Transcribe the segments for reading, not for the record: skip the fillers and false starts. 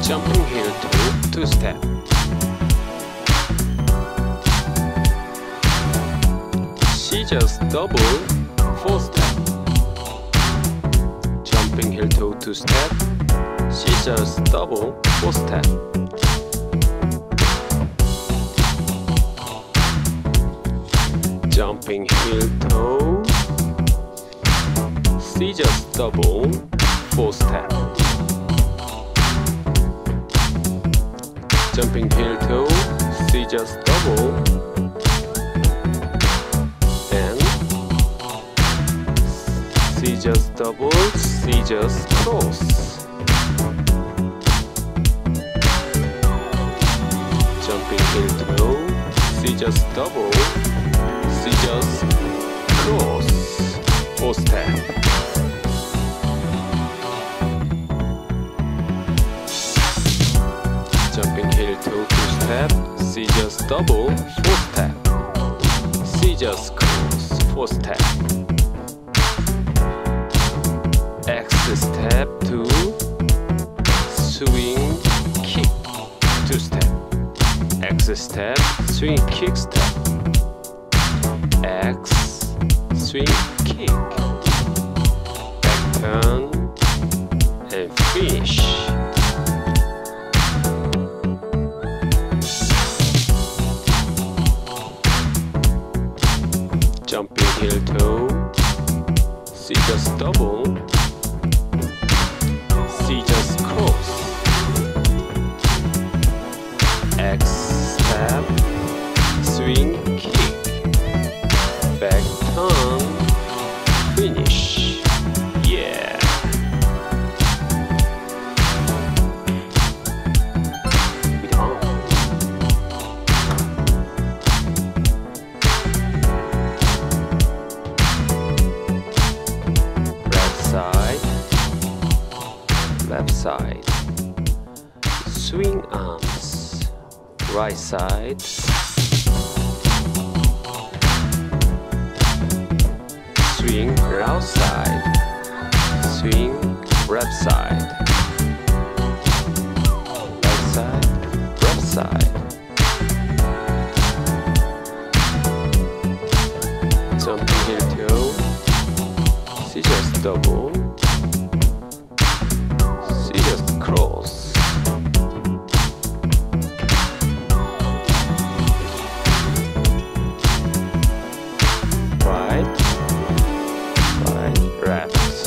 Jumping heel toe, 2 step. Scissors double, 4 step. Jumping heel toe, 2 step. Scissors double, 4 step. Jumping heel toe, scissors double, 4 step. Jumping heel toe, scissors double, and scissors double, scissors cross. Jumping heel toe, scissors double, scissors cross, 4 step. Jumping heel toe, 2 step, scissors double, 4 step. Scissors cross, 4 step. X step 2, swing kick, 2 step. X step, swing kick step. X, swing kick, back turn, and finish. Jumping heel toe, scissors double, scissors cross. X step, swing kick, back turn, finish. Yeah. Left side, swing arms, right side, swing left side, swing left side, left side, left side. Jumping heel toe, scissors double, cross. Right, right, left,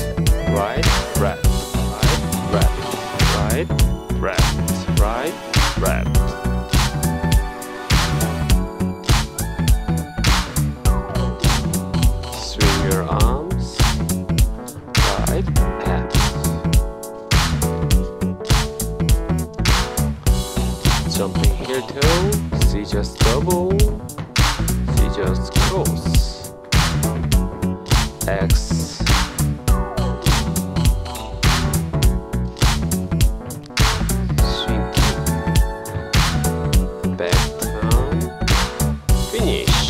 right, left, right, left, right, left, right, left. Swing your arms, right, left. Jumping heel toe, scissors double, scissors cross. X, swing kick, back turn, finish.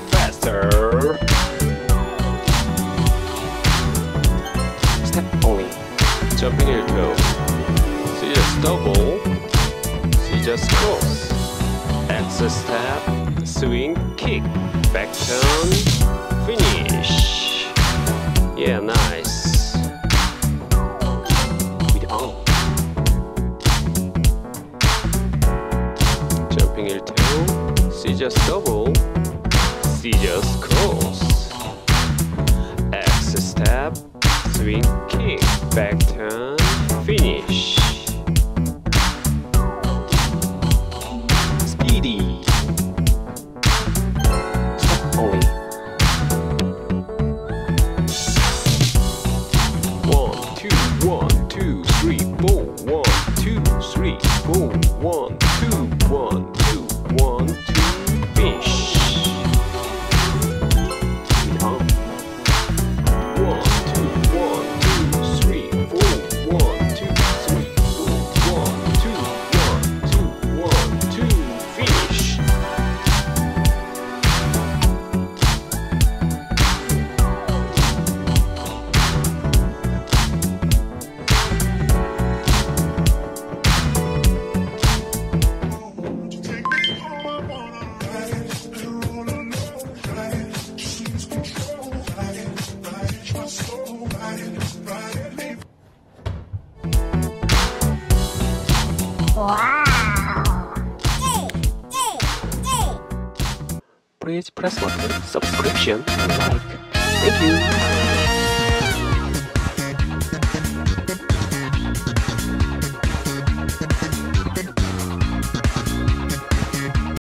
Faster. Jumping heel toe, scissors double, scissors cross. X step, swing kick, back turn, finish. Yeah, nice. With arm. Jumping heel toe, scissors double, scissors cross. X step, swing kick, back turn, finish. Speedy. Step only. 1, 2, 1, 2, 3, 4. 1, 2, 3, 4. 1, 2, 1, 2, 1, 2, finish. Please press button, subscription, and like. Thank you.